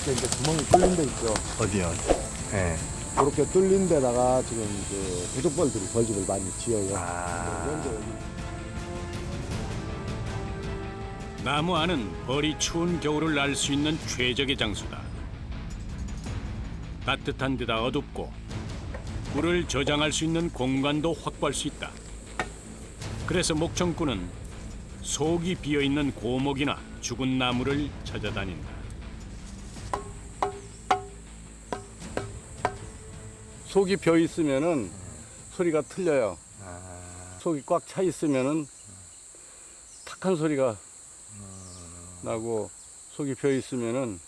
이렇게 이제 구멍이 뚫린 데 있죠. 어디요? 네. 그렇게 뚫린 데다가 지금 이제 도적벌들이 벌집을 많이 지어요. 현재 여기 나무 안은 벌이 추운 겨울을 날 수 있는 최적의 장소다. 따뜻한 데다 어둡고 꿀을 저장할 수 있는 공간도 확보할 수 있다. 그래서 목청꾼은 속이 비어있는 고목이나 죽은 나무를 찾아다닌다. 속이 비어 있으면은 소리가 틀려요. 속이 꽉 차 있으면은 탁한 소리가 나고, 속이 비어 있으면은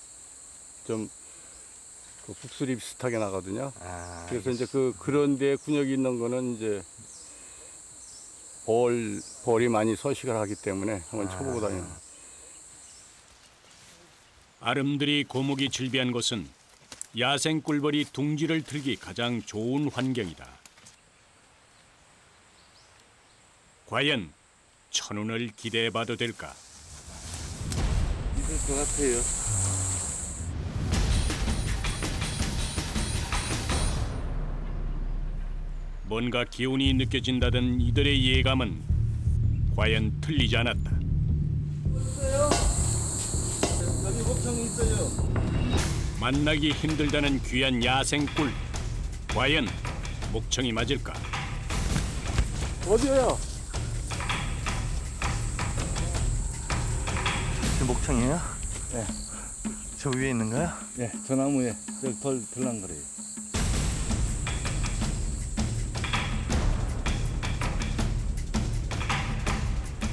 좀 그 북소리 비슷하게 나거든요. 그래서 이제 그런 데에 군역이 있는 거는 이제 벌이 많이 서식을 하기 때문에 한번 쳐보고 다녀요. 아름드리 고목이 즐비한 곳은 야생 꿀벌이 둥지를 틀기 가장 좋은 환경이다. 과연 천운을 기대해봐도 될까? 있을 것 같아요. 뭔가 기운이 느껴진다던 이들의 예감은 과연 틀리지 않았다. 여기 목청이 있어요. 만나기 힘들다는 귀한 야생 꿀. 과연 목청이 맞을까? 어디에요? 저 목청이에요? 네. 저 위에 있는 거요? 네, 저 나무에 여기 덜랑 그래요.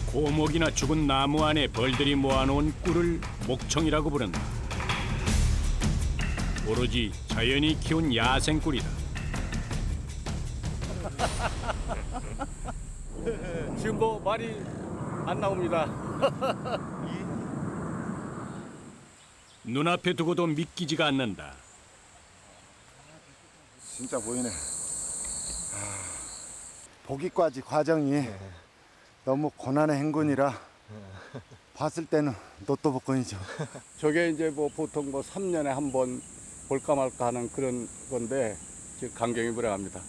고목이나 죽은 나무 안에 벌들이 모아놓은 꿀을 목청이라고 부른다. 오로지 자연이 키운 야생 꿀이다. 지금 뭐 말이 안 나옵니다. 눈앞에 두고도 믿기지가 않는다. 진짜 보이네. 보기까지 과정이 너무 고난의 행군이라 봤을 때는 노또 복권이죠. 저게 이제 뭐 보통 뭐 3년에 한 번 볼까 말까 하는 그런 건데 지금 강경이 불행합니다.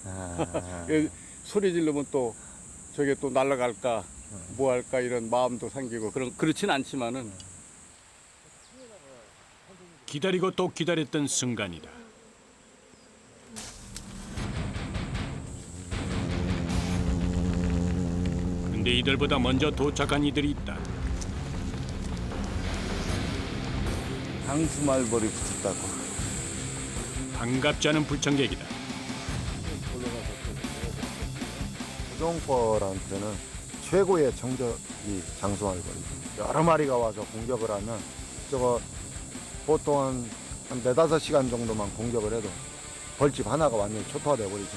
소리 지르면 또 저게 또 날아갈까 뭐 할까 이런 마음도 생기고 그렇진 않지만은 기다리고 또 기다렸던 순간이다. 근데 이들보다 먼저 도착한 이들이 있다. 장수말벌이 붙었다고. 반갑지 않은 불청객이다. 부종벌한테는 최고의 정적이 장수말벌이죠. 여러 마리가 와서 공격을 하면 저거 보통 한 4-5시간 정도만 공격을 해도 벌집 하나가 완전히 초토화돼 버리죠.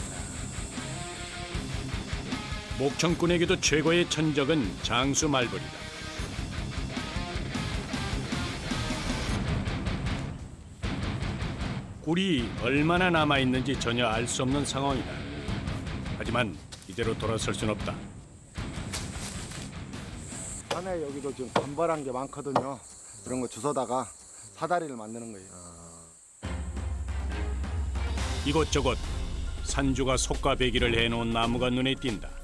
목청꾼에게도 최고의 천적은 장수 말벌이다. 꿀이 얼마나 남아있는지 전혀 알 수 없는 상황이다. 하지만 이대로 돌아설 순 없다. 산에 여기도 지금 단벌한 게 많거든요. 이런 거 주워다가 사다리를 만드는 거예요. 이곳저곳 산주가 속과 배기를 해놓은 나무가 눈에 띈다.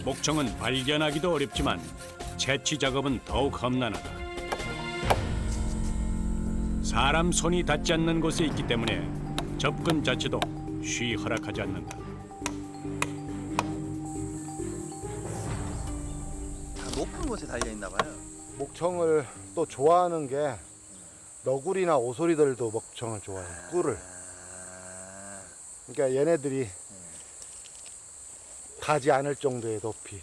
목청은 발견하기도 어렵지만 채취 작업은 더욱 험난하다. 사람 손이 닿지 않는 곳에 있기 때문에 접근 자체도 쉬이 허락하지 않는다. 다 높은 곳에 달려 있나 봐요. 목청을 또 좋아하는 게 너구리나 오소리들도 목청을 좋아해요. 꿀을. 그러니까 얘네들이 가지 않을 정도의 높이.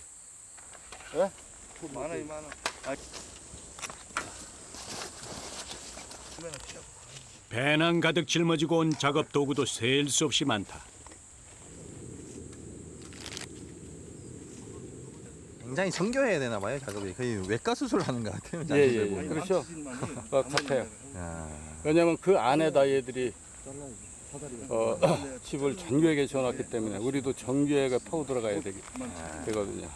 예? 많아요, 많아. 배낭 가득 짊어지고 온 작업 도구도 셀 수 없이 많다. 굉장히 정교해야 되나 봐요, 작업이. 거의 외과 수술하는 것 같아요. 예, 그렇죠. 같아요. 왜냐하면 그 안에다 얘들이 집을 정교하게 지어놨기 때문에 우리도 정교하게 파고 들어가야 되거든요.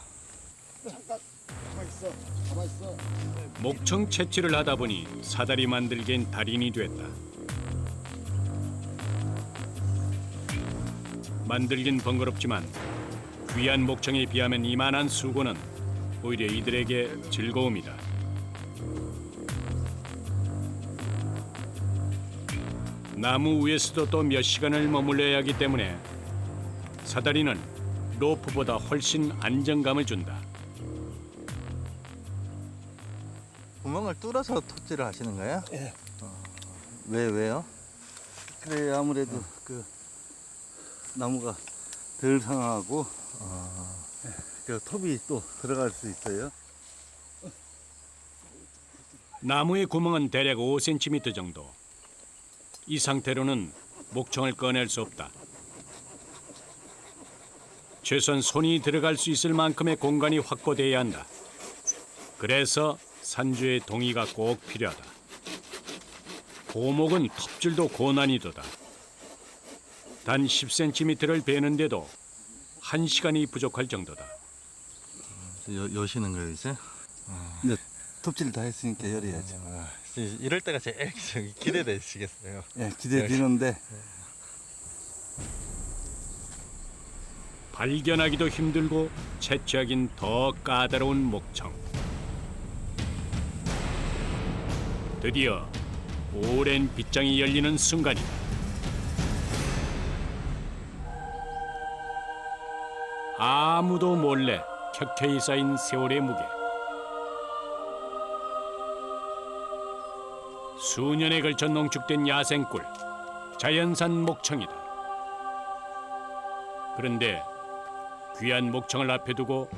목청 채취를 하다 보니 사다리 만들기엔 달인이 됐다. 만들긴 번거롭지만 귀한 목청에 비하면 이만한 수고는 오히려 이들에게 즐거움이다. 나무 위에서도 또 몇 시간을 머물러야 하기 때문에 사다리는 로프보다 훨씬 안정감을 준다. 구멍을 뚫어서 톱질을 하시는 거예요? 예. 왜요? 그래 아무래도 그 나무가 덜 상하고 그 톱이 또 들어갈 수 있어요. 나무의 구멍은 대략 5cm 정도. 이 상태로는 목청을 꺼낼 수 없다. 최소한 손이 들어갈 수 있을 만큼의 공간이 확보돼야 한다. 그래서 산주의 동의가 꼭 필요하다. 고목은 톱질도 고난이도다. 단 10cm를 베는데도 1시간이 부족할 정도다. 여시는 거예요 이제? 이제 톱질 다 했으니까 열어야죠. 이럴 때가 제일 기대되시겠어요. 예, 기대되는데 발견하기도 힘들고 채취하긴 더 까다로운 목청. 드디어 오랜 빗장이 열리는 순간이다. 아무도 몰래 켜켜이 쌓인 세월의 무게. 수년에 걸쳐 농축된 야생꿀, 자연산 목청이다. 그런데 귀한 목청을 앞에 두고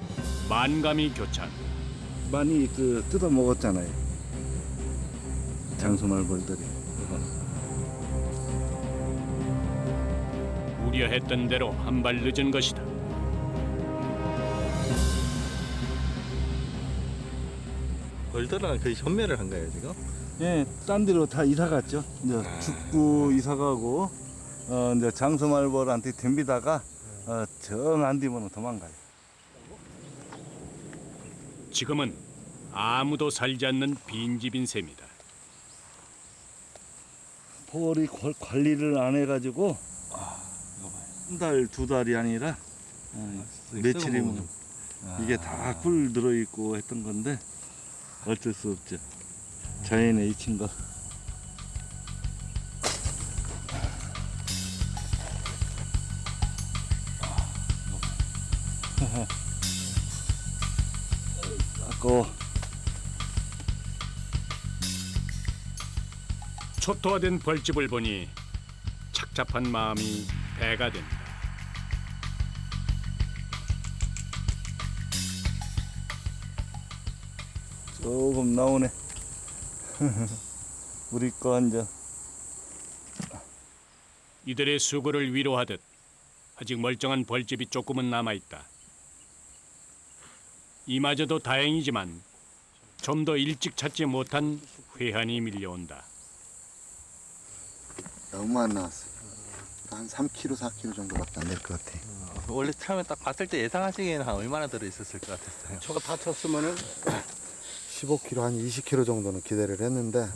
만감이 교찬. 많이 그 뜯어 먹었잖아요. 장수말벌들이. 우려했던 대로 한 발 늦은 것이다. 벌들은 거의 전멸을 한 거예요 지금? 예, 딴 데로 다 이사 갔죠. 이제 죽구 이사 가고 이제 장수말벌한테 덤비다가 정 안 되면 도망가요. 지금은 아무도 살지 않는 빈집인 셈이다. 벌이 관리를 안 해가지고 한 달, 두 달이 아니라 며칠이면 이게 다 꿀 들어있고 했던 건데 어쩔 수 없죠. 자연의 이친 거. 아까워. 초토화된 벌집을 보니 착잡한 마음이 배가 된다. 조금 나오네. 우리 거 이제 이들의 수고를 위로하듯 아직 멀쩡한 벌집이 조금은 남아있다. 이마저도 다행이지만 좀 더 일찍 찾지 못한 회한이 밀려온다. 너무 안 나왔어. 한 3kg, 4kg 정도밖에 안 될 것 같아. 원래 처음에 딱 봤을 때 예상하시기에는 한 얼마나 들어있었을 것 같았어요? 저거 다 쳤으면은 15kg, 한 20kg 정도는 기대를 했는데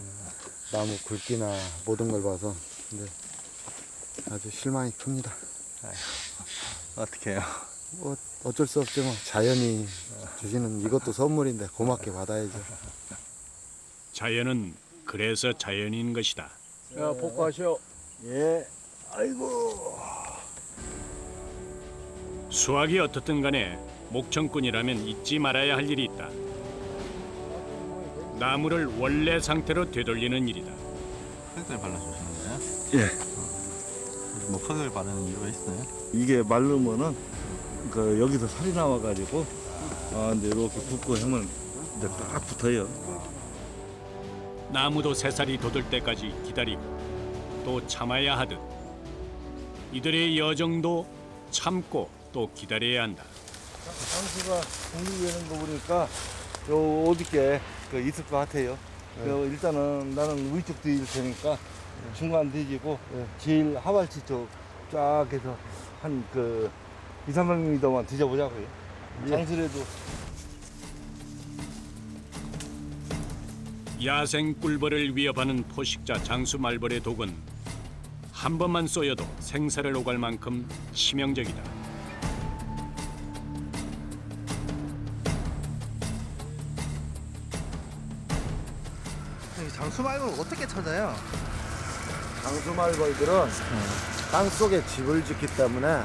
나무 굵기나 모든 걸 봐서 근데 아주 실망이 큽니다. 어떻게 해요? 뭐 어쩔 수 없죠. 뭐. 자연이 주시는 이것도 선물인데 고맙게 받아야죠. 자연은 그래서 자연인 것이다. 야, 복구하시오. 예. 아이고. 수확이 어떻든 간에 목청꾼이라면 잊지 말아야 할 일이 있다. 나무를 원래 상태로 되돌리는 일이다. 흙을 발라주시는 거예요? 예. 뭐 흙을 바르는 이유가 있어요? 이게 마르면은 그 여기서 살이 나와가지고 이제 이렇게 붓고 하면 이제 딱 붙어요. 나무도 새살이 돋을 때까지 기다리고 또 참아야 하듯 이들의 여정도 참고 또 기다려야 한다. 장수가 공기되는 거 보니까 요 어디께 그 있을 것 같아요. 일단은 나는 위쪽 뒤일 테니까 중간 뒤지고 제일 하발치 쪽 쫙 해서 한 그 2, 300m만 뒤져보자고요. 장수라도 야생 꿀벌을 위협하는 포식자 장수말벌의 독은 한 번만 쏘여도 생사를 오갈 만큼 치명적이다. 장수말벌 어떻게 찾아요? 장수말벌들은 땅 속에 집을 짓기 때문에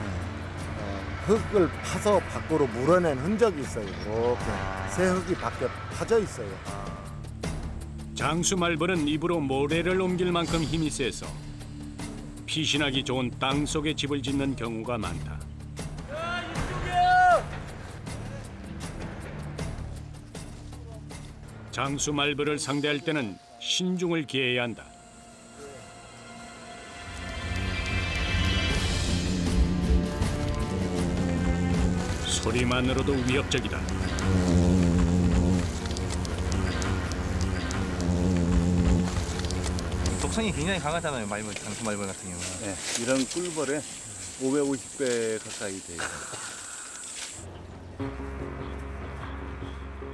흙을 파서 밖으로 물어낸 흔적이 있어요. 이렇게 새 흙이 밖에 파져 있어요. 장수말벌은 입으로 모래를 옮길 만큼 힘이 세서 피신하기 좋은 땅 속에 집을 짓는 경우가 많다. 장수말벌을 상대할 때는 신중을 기해야 한다. 소리만으로도 위협적이다. 독성이 굉장히 강하잖아요. 말벌, 장수말벌 같은 경우는. 네, 이런 꿀벌에 550배 가까이 돼요.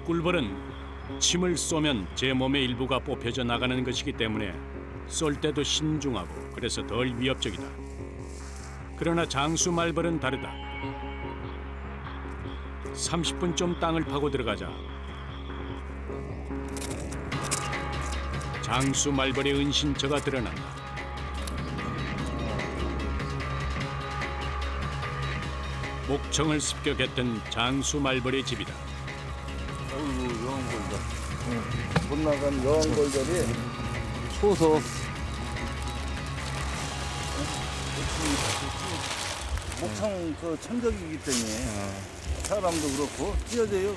꿀벌은 침을 쏘면 제 몸의 일부가 뽑혀져 나가는 것이기 때문에 쏠 때도 신중하고 그래서 덜 위협적이다. 그러나 장수말벌은 다르다. 30분 좀 땅을 파고 들어가자 장수말벌의 은신처가 드러난다. 목청을 습격했던 장수말벌의 집이다. 어이구, 여왕벌다. 못 나간 여왕벌들이 소서. 목청 그 천적이기 때문에 사람도 그렇고 뛰어져요.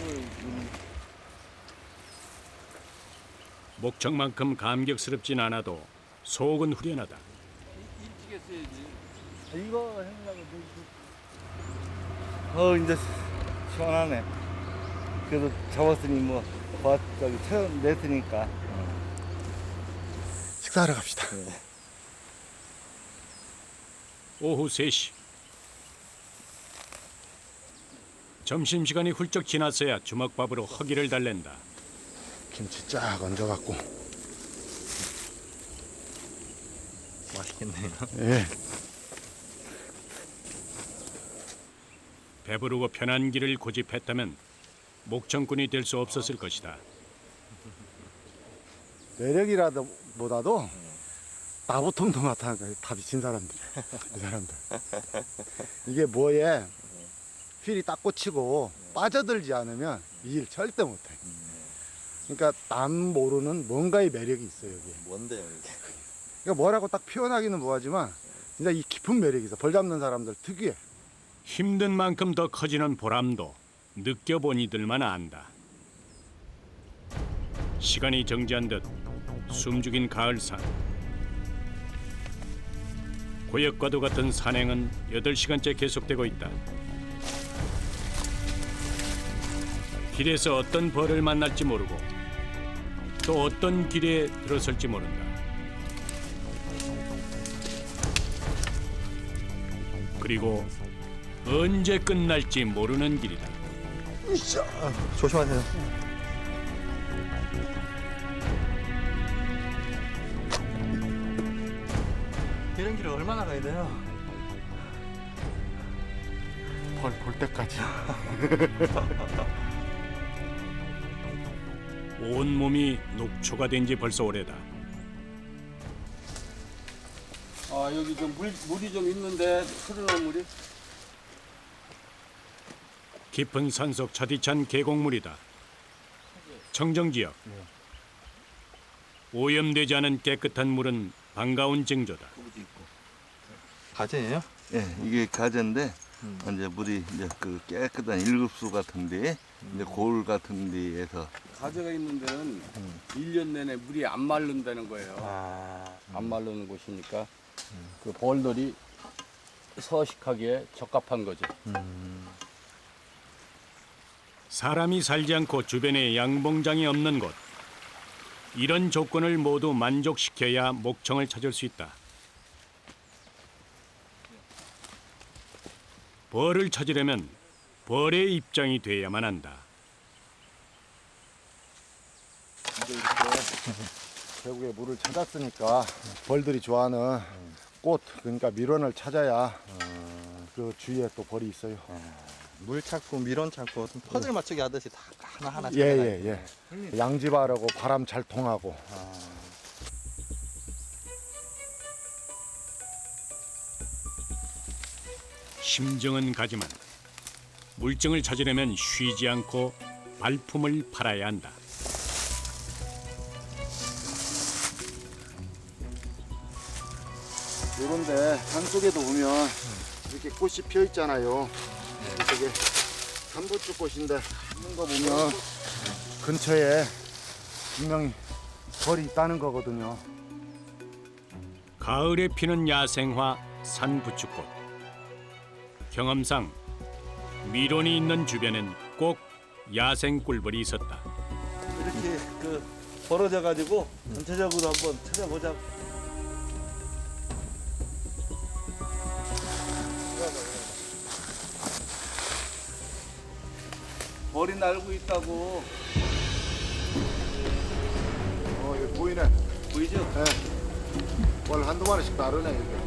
목청만큼 감격스럽진 않아도 속은 후련하다. 이거 하려고 이제 시원하네. 그래도 잡았으니 뭐 저기 체험 냈으니까. 식사하러 갑시다. 오후 3시. 점심시간이 훌쩍 지났어야 주먹밥으로 허기를 달랜다. 김치 쫙 얹어갖고. 맛있겠네요. 예. 배부르고 편한 길을 고집했다면 목청꾼이 될 수 없었을 것이다. 매력이라보다도 나보통도 나타나니까 다 미친 사람들. 이 사람들. 이게 뭐에 휠이 딱 꽂히고 빠져들지 않으면 이 일 절대 못해. 그러니까 남 모르는 뭔가의 매력이 있어요. 여기. 뭔데요, 이게? 그러니까 뭐라고 딱 표현하기는 뭐하지만 진짜 이 깊은 매력이 있어. 벌 잡는 사람들 특유의. 힘든 만큼 더 커지는 보람도 느껴본 이들만 안다. 시간이 정지한 듯 숨죽인 가을산. 고역과도 같은 산행은 8시간째 계속되고 있다. 길에서 어떤 벌을 만날지 모르고 또 어떤 길에 들어설지 모른다. 그리고 언제 끝날지 모르는 길이다. 조심하세요. 이런 길을 얼마나 가야 돼요? 벌 볼 때까지. 온 몸이 녹초가 된 지 벌써 오래다. 아 여기 좀 물이 좀 있는데 흐르는 물이. 깊은 산속 차디찬 계곡물이다. 청정지역. 오염되지 않은 깨끗한 물은 반가운 징조다. 가재예요? 예, 이게 가재인데 이제 물이 이제 그 깨끗한 일급수 같은데 이제 고을 같은 데에서 가재가 있는 데는 1년 내내 물이 안 마른다는 거예요. 아, 안 마르는 곳이니까 그 벌들이 서식하기에 적합한 거죠. 사람이 살지 않고 주변에 양봉장이 없는 곳. 이런 조건을 모두 만족시켜야 목청을 찾을 수 있다. 벌을 찾으려면 벌의 입장이 돼야만 한다. 이렇게 계곡에 물을 찾았으니까 벌들이 좋아하는 꽃, 그러니까 밀원을 찾아야 그 주위에 또 벌이 있어요. 물 찾고 밀원 찾고 퍼즐 맞추기 하듯이 다 하나하나 예. 양집하라고 바람 잘 통하고. 심정은 가지만 물증을 찾으려면 쉬지 않고 발품을 팔아야 한다. 요런데 산속에도 보면 이렇게 꽃이 피어 있잖아요. 이게 삼부추 꽃인데 있는 거 보면 근처에 분명히 벌이 있다는 거거든요. 가을에 피는 야생화 산부추꽃. 경험상 밀원이 있는 주변엔 꼭 야생 꿀벌이 있었다. 이렇게 벌어져 가지고 전체적으로 한번 찾아보자. 벌이 날고 있다고. 여기 보이네. 보이죠? 네. 벌 한두 마리씩 나르네 이게.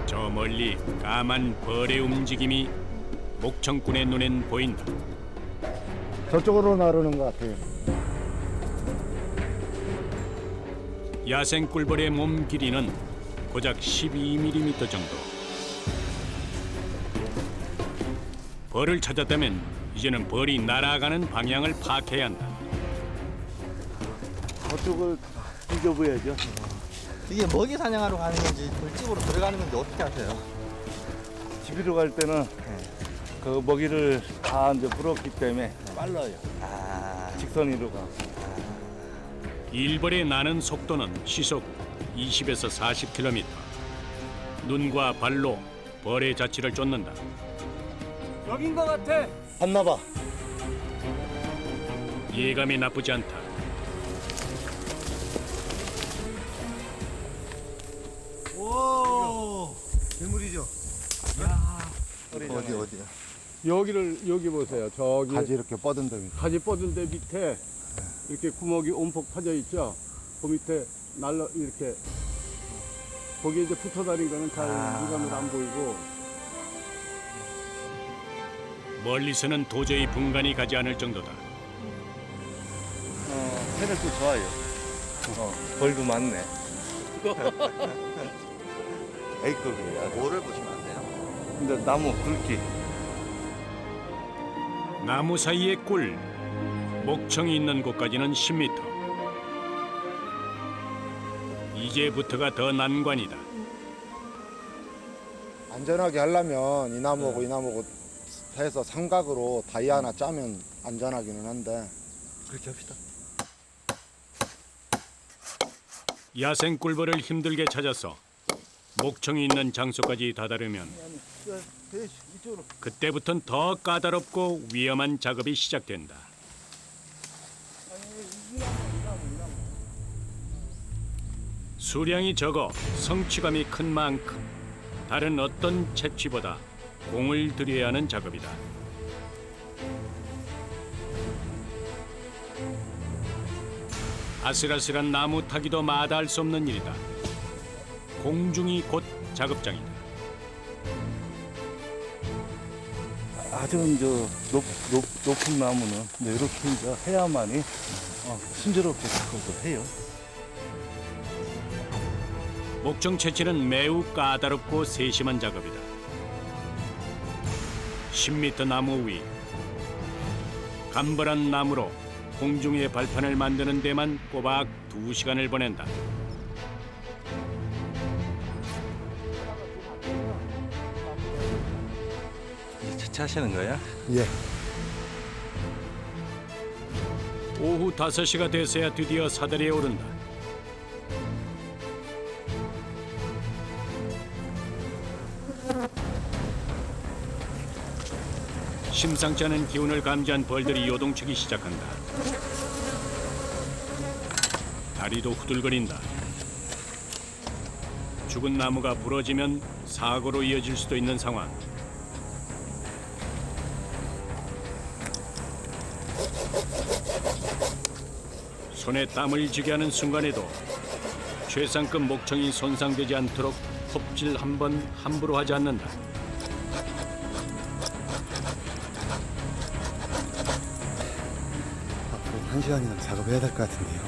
저 멀리 까만 벌의 움직임이 목청꾼의 눈엔 보인다. 저쪽으로 나르는 것 같아요. 야생 꿀벌의 몸 길이는 고작 12mm 정도. 벌을 찾았다면 이제는 벌이 날아가는 방향을 파악해야 한다. 저쪽을 뒤져봐야죠. 이게 먹이 사냥하러 가는 건지 물집으로 들어가는 건지 어떻게 아세요? 집으로 갈 때는 그 먹이를 다 이제 물었기 때문에 빨라요. 직선으로 가. 일벌의 나는 속도는 시속 20에서 40km. 눈과 발로 벌의 자취를 쫓는다. 여긴 것 같아. 봤나 봐. 예감이 나쁘지 않다. 괴물이죠. 어디야? 여기 보세요. 저기 가지 이렇게 뻗은 데. 가지 뻗은 데 밑에 이렇게 구멍이 움푹 파져 있죠. 그 밑에 날라 이렇게 거기에 이제 붙어 다닌 거는 잘 눈감으로 안 보이고. 멀리서는 도저히 분간이 가지 않을 정도다. 새들도 좋아요. 벌도 많네. A급이에요. 뭐를 보시면 안 돼요? 근데 나무 굵기. 나무 사이의 꿀, 목청이 있는 곳까지는 10m. 이제부터가 더 난관이다. 안전하게 하려면 이 나무하고 이 나무하고 해서 삼각으로 다이 하나 짜면 안전하기는 한데. 그렇게 합시다. 야생 꿀벌을 힘들게 찾아서 목청이 있는 장소까지 다다르면 그때부터는 더 까다롭고 위험한 작업이 시작된다. 수량이 적어 성취감이 큰 만큼 다른 어떤 채취보다 공을 들여야 하는 작업이다. 아슬아슬한 나무 타기도 마다할 수 없는 일이다. 공중이 곧 작업장이다. 아주 이제 높은 나무는 이렇게 이제 해야만이 순조롭게 작업을 해요. 목청 채취는 매우 까다롭고 세심한 작업이다. 10m 나무 위 간벌한 나무로 공중의 발판을 만드는 데만 꼬박 2시간을 보낸다. 채취하시는 거예요? 예. 오후 5시가 돼서야 드디어 사다리에 오른다. 심상치 않은 기운을 감지한 벌들이 요동치기 시작한다. 다리도 후들거린다. 죽은 나무가 부러지면 사고로 이어질 수도 있는 상황. 손에 땀을 쥐게 하는 순간에도 최상급 목청이 손상되지 않도록 톱질 한 번 함부로 하지 않는다. 앞으로 1시간이나 작업해야 될 것 같은데요.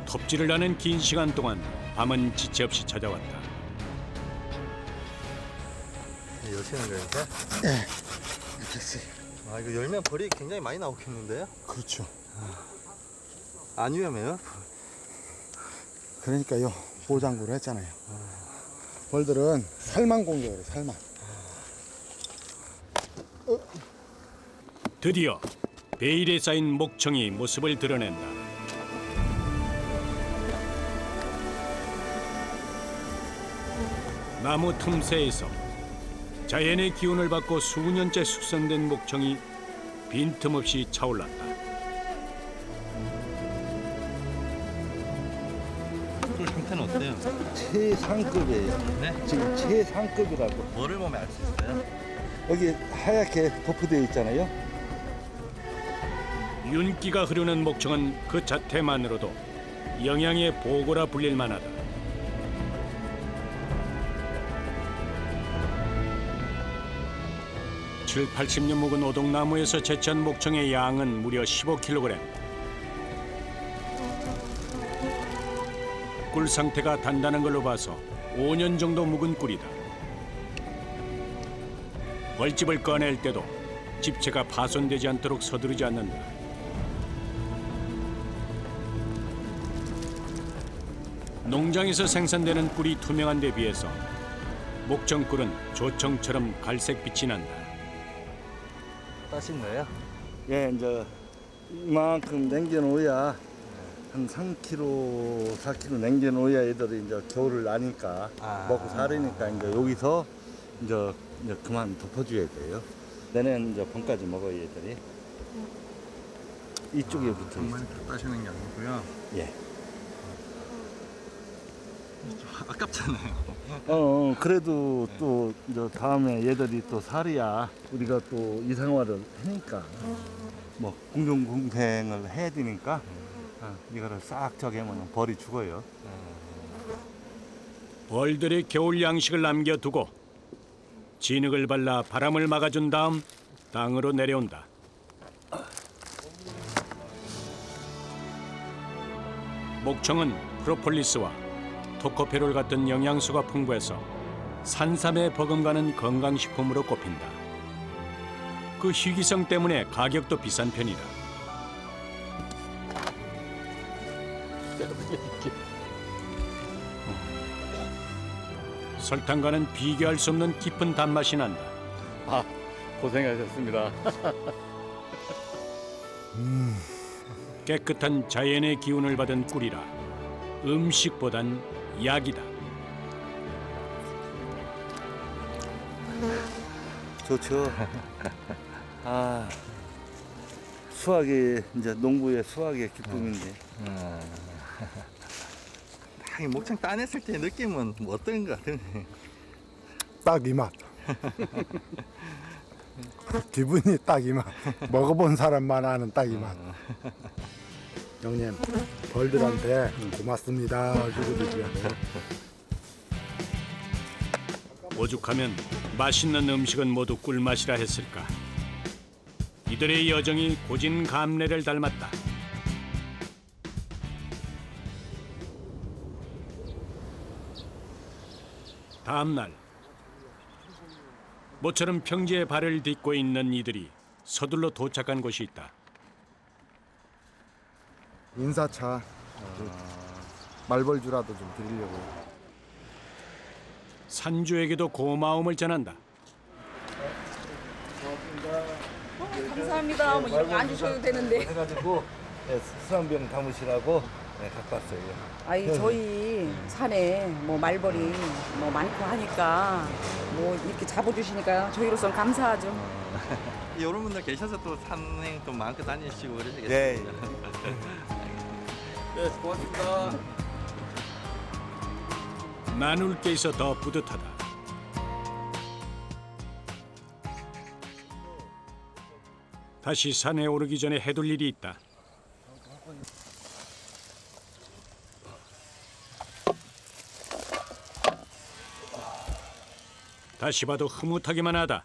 톱질을 하는 긴 시간 동안 밤은 지체 없이 찾아왔다. 여시는 거예요, 이제? 네. 아, 이거 열면 벌이 굉장히 많이 나오겠는데요? 그렇죠. 안 위험해요? 그러니까요. 보장구를 했잖아요. 벌들은 살만 공격을 해요. 살만. 드디어 베일에 쌓인 목청이 모습을 드러낸다. 나무 틈새에서 자연의 기운을 받고 수년째 숙성된 목청이 빈틈없이 차올랐다. 술 상태는 어때요? 최상급이에요. 네? 지금 최상급이라고. 뭐를 보면 알 수 있어요? 여기 하얗게 도포되어 있잖아요. 윤기가 흐르는 목청은 그 자태만으로도 영양의 보고라 불릴 만하다. 칠, 80년 묵은 오동나무에서 채취한 목청의 양은 무려 15kg. 꿀 상태가 단단한 걸로 봐서 5년 정도 묵은 꿀이다. 벌집을 꺼낼 때도 집체가 파손되지 않도록 서두르지 않는다. 농장에서 생산되는 꿀이 투명한 데 비해서 목청꿀은 조청처럼 갈색빛이 난다. 따신 거예요? 예, 이제 이만큼 남겨놓아야 한 3kg, 4kg 남겨놓아야 애들이 이제 겨울을 나니까 먹고 살으니까 이제 여기서 이제 그만 덮어줘야 돼요. 내년 이제 봄까지 먹어야 애들이. 이쪽에 붙어 있어. 따시는 게 아니고요. 예. 좀 아깝잖아요. 그래도 또 이제 다음에 얘들이 또 살이야 우리가 또 이 생활을 하니까 뭐 공동공생을 해야 되니까 이거를 싹 저기 하면 벌이 죽어요. 벌들의 겨울 양식을 남겨두고 진흙을 발라 바람을 막아준 다음 땅으로 내려온다. 목청은 프로폴리스와 토코페롤 같은 영양소가 풍부해서 산삼에 버금가는 건강식품으로 꼽힌다. 그 희귀성 때문에 가격도 비싼 편이다. 설탕과는 비교할 수 없는 깊은 단맛이 난다. 아, 고생하셨습니다. 깨끗한 자연의 기운을 받은 꿀이라 음식보단 약이다. 좋죠. 수확이 이제 농부의 수확의 기쁨인데. 이 목청 따냈을 때 느낌은 뭐 어떤 것 같아요? 딱 이 맛. 기분이 딱 이 맛. 먹어본 사람만 아는 딱 이 맛. 형님, 벌들한테 고맙습니다. 주고 드셔야 돼요. 오죽하면 맛있는 음식은 모두 꿀맛이라 했을까. 이들의 여정이 고진감래를 닮았다. 다음 날 모처럼 평지에 발을 딛고 있는 이들이 서둘러 도착한 곳이 있다. 인사차. 말벌주라도 좀 드리려고요. 산주에게도 고마움을 전한다. 감사합니다. 뭐 이런 거 안 주셔도 되는데. 해가지고 수산병 담으시라고 갖고 왔어요. 아이 저희 산에 뭐 말벌이 뭐 많고 하니까 뭐 이렇게 잡아주시니까 저희로서는 감사하죠. 이런 분들 계셔서 또 산행 또 마음껏 다니시고 그러시겠어요. 네. 네, 고맙습니다. 나눌 게 있어 더 뿌듯하다. 다시 산에 오르기 전에 해둘 일이 있다. 다시 봐도 흐뭇하기만 하다.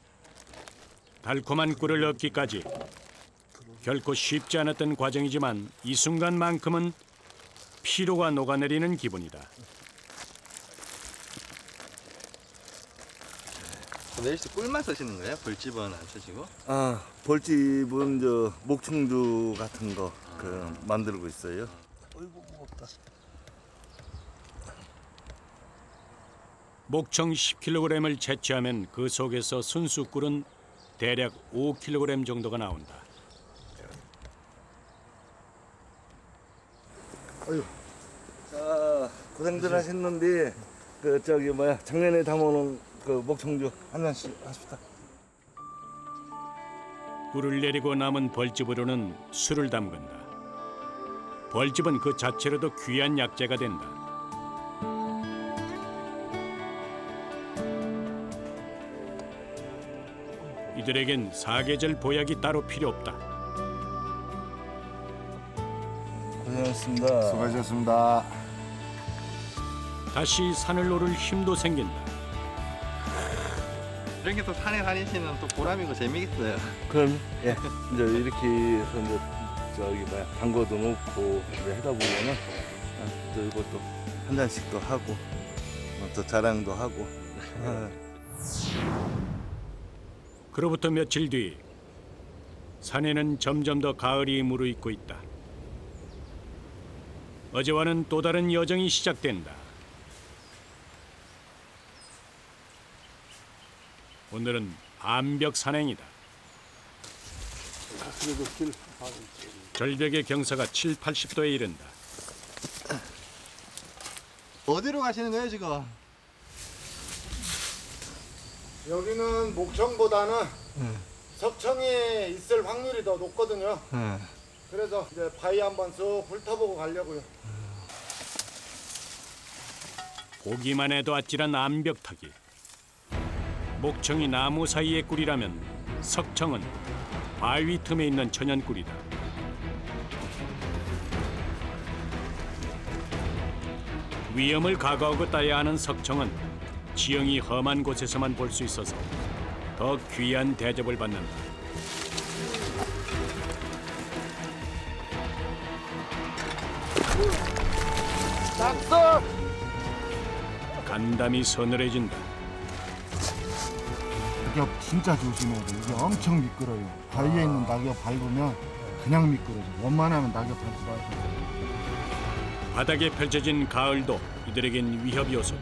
달콤한 꿀을 얻기까지 결코 쉽지 않았던 과정이지만 이 순간만큼은 피로가 녹아내리는 기분이다. 내일씩 꿀만 쓰시는 거예요? 벌집은 안 쓰시고? 아, 벌집은 저 목충주 같은 거 만들고 있어요. 어이구, 무겁다. 목청 10kg을 채취하면 그 속에서 순수 꿀은 대략 5kg 정도가 나온다. 자, 고생들 하셨는데 작년에 담아놓은 그 목청주 한 잔씩 하십시다. 꿀을 내리고 남은 벌집으로는 술을 담근다. 벌집은 그 자체로도 귀한 약재가 된다. 이들에겐 사계절 보약이 따로 필요 없다. 고생하셨습니다. 수고하셨습니다. 다시 산을 오를 힘도 생긴다. 이렇게 또 산에 다니시는 또 보람이고 재미있어요. 그럼 예, 이제 이렇게 해서 이제 담궈도 놓고 이제 하다 보면은 또 이것도 한 잔씩도 하고 또 자랑도 하고. 그로부터 며칠 뒤 산에는 점점 더 가을이 무르익고 있다. 어제와는 또 다른 여정이 시작된다. 오늘은 암벽 산행이다. 절벽의 경사가 7, 80도에 이른다. 어디로 가시는 거예요 지금? 여기는 목청보다는 석청에 있을 확률이 더 높거든요. 그래서 이제 바위 한번 쑥 훑어보고 가려고요. 보기만 해도 아찔한 암벽 타기. 목청이 나무 사이의 꿀이라면 석청은 바위 틈에 있는 천연꿀이다. 위험을 각오하고 따야 하는 석청은 지형이 험한 곳에서만 볼 수 있어서 더 귀한 대접을 받는다. 낙서! 간담이 서늘해진다. 낙엽 진짜 조심해야 돼. 이게 엄청 미끄러요. 바위에 있는 낙엽 밟으면 그냥 미끄러져. 원만하면 낙엽한테 밟아요. 바닥에 펼쳐진 가을도 이들에겐 위협 요소다.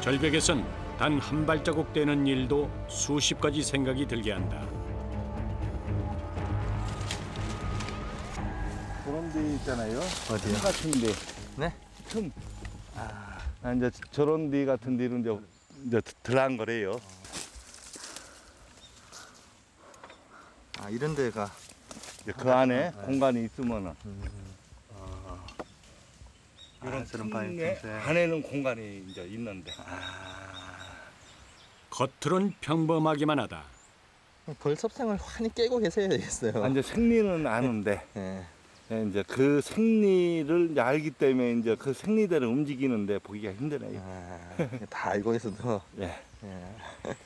절벽에선 단 한 발자국 떼는 일도 수십 가지 생각이 들게 한다. 저런 데 있잖아요. 어디요? 틈 같은 데. 네? 틈. 이제 저런 데 같은 데는 이제 들어간 거래요. 아 이런 데가 이제 그 안에 공간이 있으면은. 이런 저런 바위 틈에 틈새. 안에는 공간이 이제 있는데. 겉으론 평범하기만 하다. 벌섭생을 환히 깨고 계셔야 되겠어요. 이제 생리는 아는데. 네. 예, 이제 그 생리를 이제 알기 때문에 이제 그 생리대로 움직이는데 보기가 힘드네요. 다 알고 있어도. 예. 예.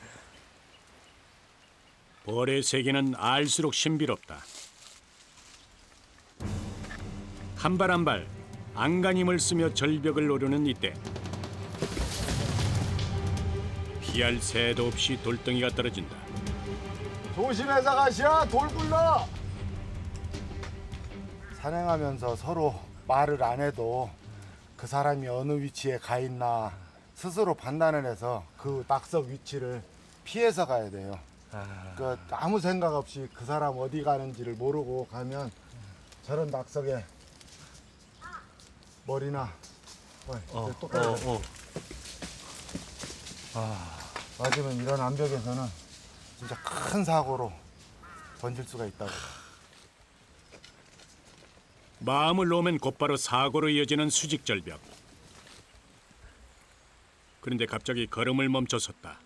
벌의 세계는 알수록 신비롭다. 한 발 한 발 안간힘을 쓰며 절벽을 오르는 이때 피할 새도 없이 돌덩이가 떨어진다. 조심해서 가시오. 돌 굴러. 산행하면서 서로 말을 안 해도 그 사람이 어느 위치에 가 있나 스스로 판단을 해서 그 낙석 위치를 피해서 가야 돼요. 그 아무 생각 없이 그 사람 어디 가는지를 모르고 가면 저런 낙석에 머리나 똑같이 맞으면 이런 암벽에서는 진짜 큰 사고로 번질 수가 있다고. 마음을 놓으면 곧바로 사고로 이어지는 수직절벽. 그런데 갑자기 걸음을 멈춰섰다.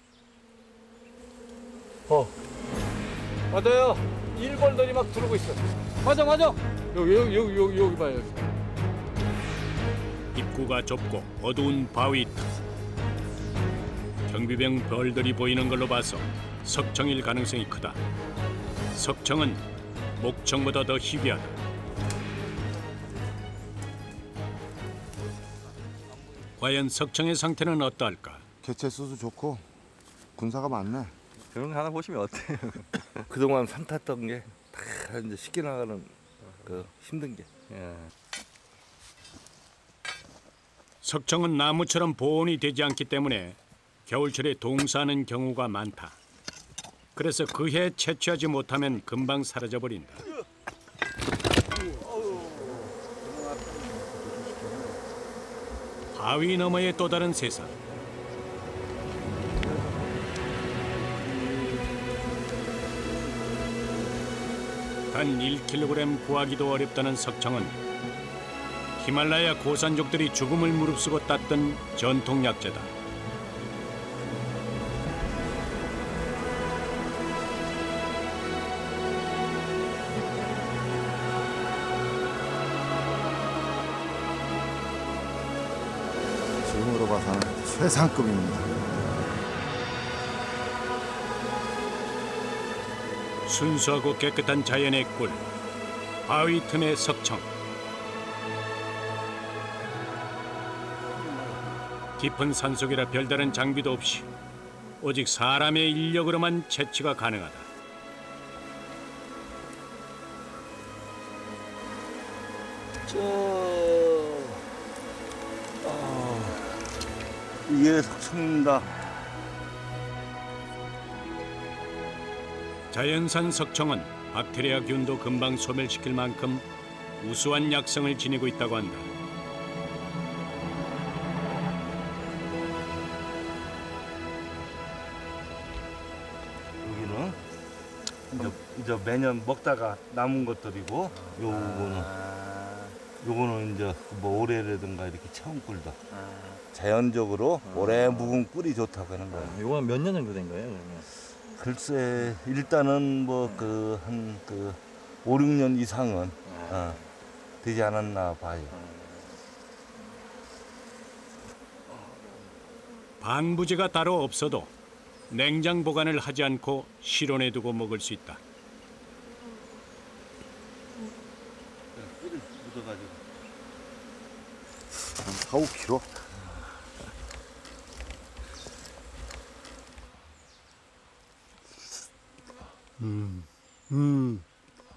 맞아요. 1벌들이 막 들어오고 있어. 맞아. 여기 봐요. 입구가 좁고 어두운 바위 틈. 경비병 벌들이 보이는 걸로 봐서 석청일 가능성이 크다. 석청은 목청보다 더 희귀하다. 과연 석청의 상태는 어떠할까? 개체 수도 좋고 군사가 많네. 그런 거 하나 보시면 어때요? 그동안 산 탔던 게 다 이제 쉽게 나가는 그 힘든 게. 예. 석청은 나무처럼 보온이 되지 않기 때문에 겨울철에 동사하는 경우가 많다. 그래서 그해 채취하지 못하면 금방 사라져 버린다. 바위 너머의 또 다른 세상. 단 1kg 구하기도 어렵다는 석청은 히말라야 고산족들이 죽음을 무릅쓰고 땄던 전통 약재다. 지금으로 봐서는 최상급입니다. 순수하고 깨끗한 자연의 꿀, 바위 틈의 석청. 깊은 산속이라 별다른 장비도 없이 오직 사람의 인력으로만 채취가 가능하다. 이게 석청입니다. 자연산 석청은 박테리아균도 금방 소멸시킬 만큼 우수한 약성을 지니고 있다고 한다. 여기는 이제 매년 먹다가 남은 것들이고 요거는 이제 뭐 올해라든가 이렇게 처음 꿀다. 자연적으로 오래 묵은 꿀이 좋다고 하는 거예요. 이건 몇 년 정도 된 거예요, 그러면? 글쎄 일단은 뭐 한 5, 6년 이상은 되지 않았나 봐요. 방부제가 따로 없어도 냉장 보관을 하지 않고 실온에 두고 먹을 수 있다. 꿀이 묻어가지고. 한 4, 5kg.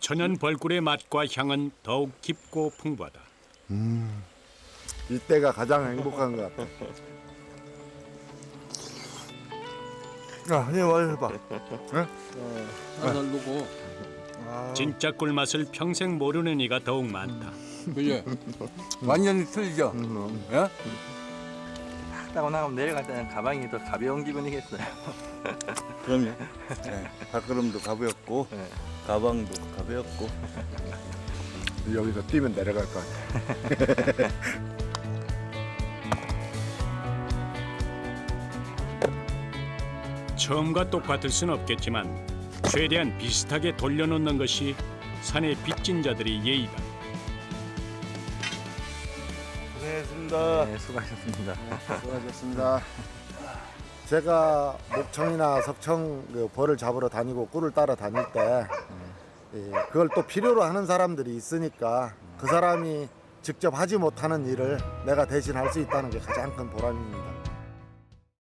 천연 벌꿀의 맛과 향은 더욱 깊고 풍부하다. 이때가 가장 행복한 것 같아. 야, 한입 해봐. 한살 두고. 진짜 꿀맛을 평생 모르는 이가 더욱 많다. 그죠? 완전히 틀리죠? 예? 따고 나가면 내려갈 때는 가방이 더 가벼운 기분이겠어요. 그럼요. 네, 발걸음도 가볍고 네. 가방도 가볍고. 여기서 뛰면 내려갈 것 같아. 처음과 똑같을 순 없겠지만 최대한 비슷하게 돌려놓는 것이 산의 빚진 자들의 예의다. 고생했습니다. 네, 수고하셨습니다. 수고하셨습니다. 제가 목청이나 석청 벌을 잡으러 다니고 꿀을 따라 다닐 때 그걸 또 필요로 하는 사람들이 있으니까 그 사람이 직접 하지 못하는 일을 내가 대신 할 수 있다는 게 가장 큰 보람입니다.